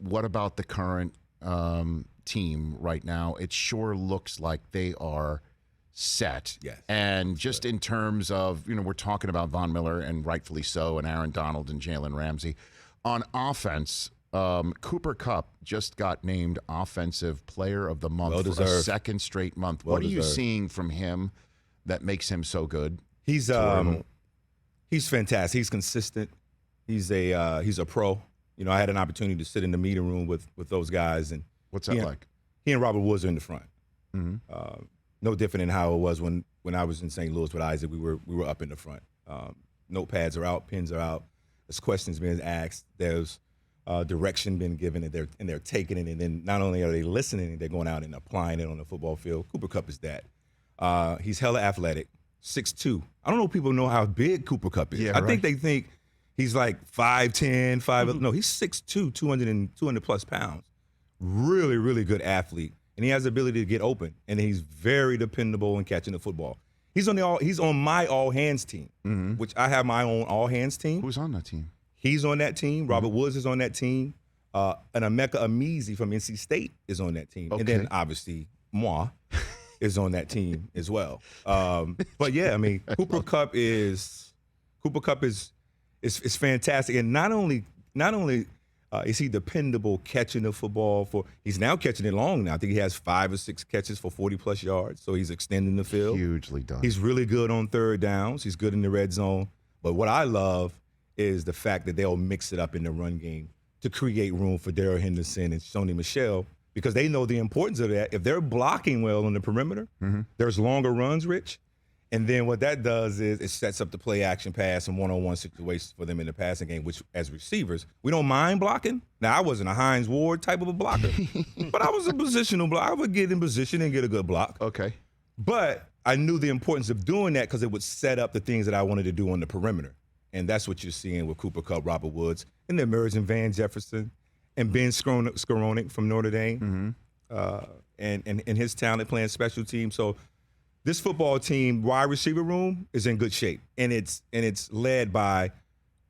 what about the current team right now? It sure looks like they are set. Yes. And just in terms of, we're talking about Von Miller, and rightfully so, and Aaron Donald and Jalen Ramsey. On offense, Cooper Kupp just got named Offensive Player of the Month for a second straight month. What are you seeing from him that makes him so good? He's fantastic. He's consistent. He's a pro. I had an opportunity to sit in the meeting room with those guys. And what's that like? He and Robert Woods are in the front. Mm-hmm. No different than how it was when I was in St. Louis with Isaac. We were up in the front. Notepads are out, pens are out. There's questions being asked. There's direction being given, and they're taking it. And then not only are they listening, they're going out and applying it on the football field. Cooper Kupp is that. He's hella athletic, 6'2". I don't know if people know how big Cooper Kupp is. Yeah, I think they think he's like 5'10", 5'11". No, he's 6'2", 200 plus pounds. Really, really good athlete. And he has the ability to get open, and he's very dependable in catching the football. He's on my all-hands team, which I have my own all-hands team. Who's on that team? He's on that team. Robert Woods is on that team. And Emeka Amizi from NC State is on that team. Okay. And then, obviously, moi is on that team as well. But, yeah, I mean, Cooper Kupp is fantastic. And not only is he dependable catching the football he's now catching it long now. I think he has 5 or 6 catches for 40-plus yards, so he's extending the field. Hugely done. He's really good on third downs. He's good in the red zone. But what I love is the fact that they'll mix it up in the run game to create room for Darrell Henderson and Sony Michel, because they know the importance of that. If they're blocking well on the perimeter, there's longer runs, Rich. And then what that does is it sets up the play action pass and one-on-one situations for them in the passing game, which as receivers, we don't mind blocking. Now, I wasn't a Hines Ward type of a blocker, but I was a positional blocker. I would get in position and get a good block. Okay. But I knew the importance of doing that because it would set up the things that I wanted to do on the perimeter. And that's what you're seeing with Cooper Kupp, Robert Woods, and the emerging Van Jefferson and Ben Skowronek from Notre Dame, and his talent playing special teams. So this football team, wide receiver room, is in good shape, and it's led by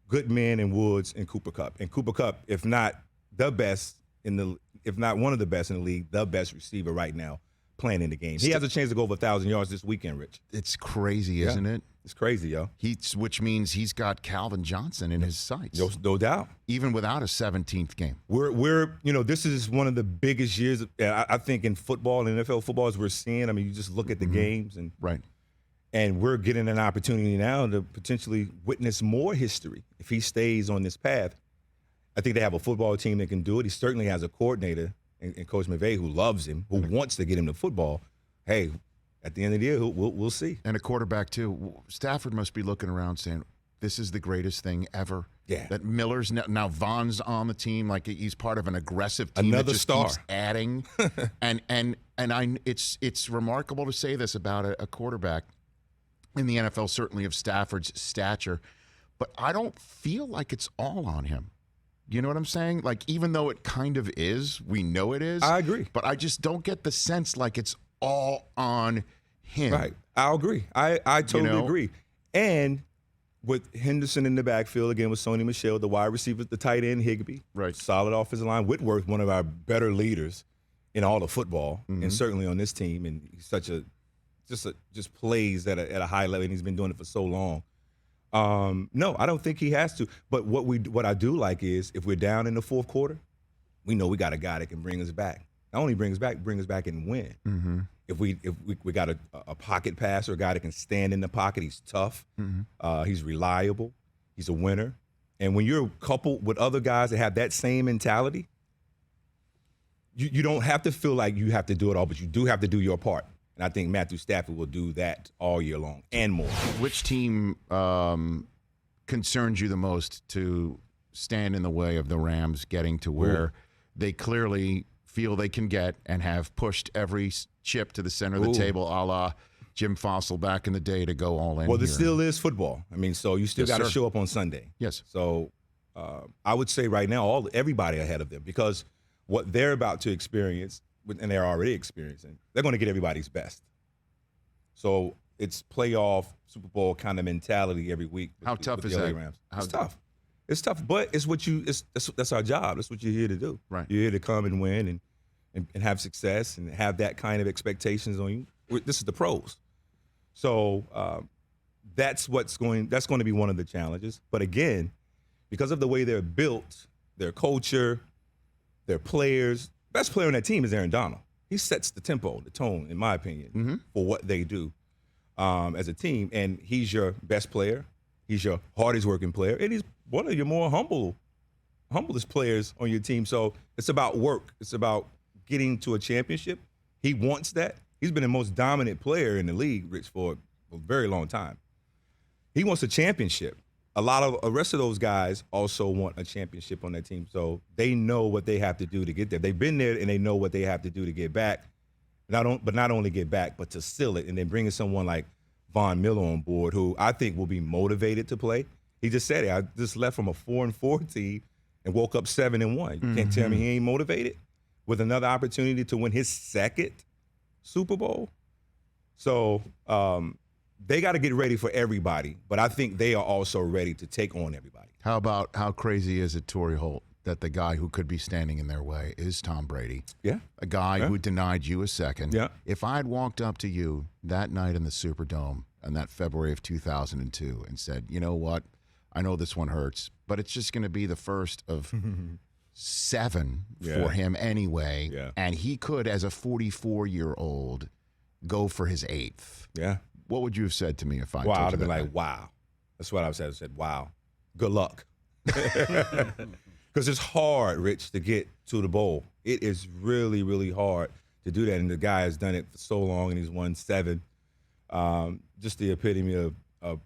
good men in Woods and Cooper Kupp. And Cooper Kupp, if not the best if not one of the best in the league, the best receiver right now playing in the game. He has a chance to go over 1,000 yards this weekend, Rich. It's crazy, isn't it? It's crazy, yo. Which means he's got Calvin Johnson in his sights. No doubt. Even without a 17th game. We're this is one of the biggest years, I think, in football, and NFL football, as we're seeing. I mean, you just look at the games. And we're getting an opportunity now to potentially witness more history if he stays on this path. I think they have a football team that can do it. He certainly has a coordinator and Coach McVay who loves him, who wants to get him to football. Hey, at the end of the year, we'll see. And a quarterback, too. Stafford must be looking around saying, this is the greatest thing ever. Yeah. That Miller's now Von's on the team. Like, he's part of an aggressive team Another that just star. keeps adding. It's remarkable to say this about a quarterback in the NFL, certainly of Stafford's stature. But I don't feel like it's all on him. You know what I'm saying? Like, even though it kind of is, we know it is. I agree. But I just don't get the sense like it's all on him. Right. I'll agree. I totally agree. And with Henderson in the backfield, again, with Sony Michel, the wide receiver, the tight end, Higbee. Right. Solid offensive line. Whitworth, one of our better leaders in all of football, and certainly on this team. And he's just plays at a high level, and he's been doing it for so long. No, I don't think he has to. But what I do like is if we're down in the fourth quarter, we know we got a guy that can bring us back. Not only bring us back and win. Mm-hmm. If we got a pocket passer, a guy that can stand in the pocket, he's tough, he's reliable, he's a winner. And when you're coupled with other guys that have that same mentality, you don't have to feel like you have to do it all, but you do have to do your part. And I think Matthew Stafford will do that all year long and more. Which team concerns you the most to stand in the way of the Rams getting to where they clearly feel they can get and have pushed every chip to the center of the table, a la Jim Fossil back in the day, to go all in? Well, this still is football. I mean, so you still got to show up on Sunday. Yes. So I would say right now, everybody ahead of them, because what they're about to experience, and they're already experiencing, they're going to get everybody's best. So it's playoff, Super Bowl kind of mentality every week. How tough is that? Rams. It's tough. It's tough, but it's what that's our job. That's what you're here to do. Right. You're here to come and win and have success and have that kind of expectations on you. This is the pros. So that's going to be one of the challenges. But again, because of the way they're built, their culture, their players, best player on that team is Aaron Donald. He sets the tempo, the tone, in my opinion, for what they do as a team. And he's your best player. He's your hardest working player. And he's one of your more humblest players on your team. So it's about work. It's about getting to a championship. He wants that. He's been the most dominant player in the league, Rich, for a very long time. He wants a championship. A lot of the rest of those guys also want a championship on their team. So they know what they have to do to get there. They've been there and they know what they have to do to get back. Not only get back, but to seal it. And then bringing someone like Von Miller on board, who I think will be motivated to play. He just said it. I just left from a 4-4 team and woke up 7-1. You can't tell me he ain't motivated with another opportunity to win his second Super Bowl. So they got to get ready for everybody, but I think they are also ready to take on everybody. How crazy is it, Torry Holt, that the guy who could be standing in their way is Tom Brady? Yeah. A guy who denied you a second. Yeah. If I'd walked up to you that night in the Superdome in that February of 2002 and said, you know what, I know this one hurts, but it's just going to be the first of 7 for him anyway, and he could, as a 44-year-old, go for his 8th. Yeah. What would you have said to me if I Wow, told I'd you have been that? like, wow. That's what I would have said. Wow. Good luck. Because it's hard, Rich, to get to the bowl. It is really, really hard to do that. And the guy has done it for so long, and he's won 7. Just the epitome of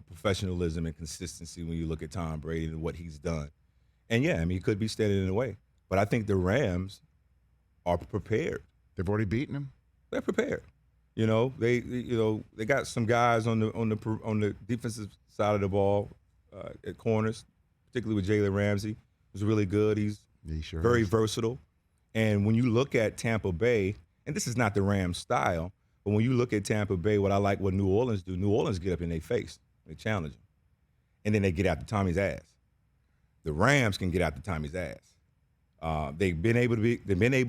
professionalism and consistency when you look at Tom Brady and what he's done. And, yeah, I mean, he could be standing in the way. But I think the Rams are prepared. They've already beaten him? They're prepared. They got some guys on the defensive side of the ball at corners, particularly with Jalen Ramsey, who's really good. He's very versatile. And when you look at Tampa Bay, and this is not the Rams style, but when you look at Tampa Bay, what I like what New Orleans do, New Orleans get up in their face, they challenge them, and then they get after Tommy's ass. The Rams can get after Tommy's ass. They've been able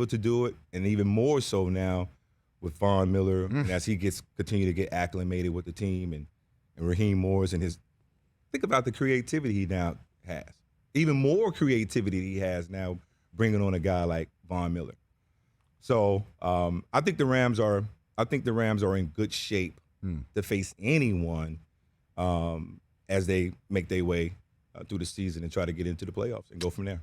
to do it, and even more so now with Von Miller, and as he continue to get acclimated with the team, and Raheem Morris and his. Think about the creativity he now has. Even more creativity he has now, bringing on a guy like Von Miller. So I think the Rams are in good shape to face anyone as they make their way through the season and try to get into the playoffs and go from there.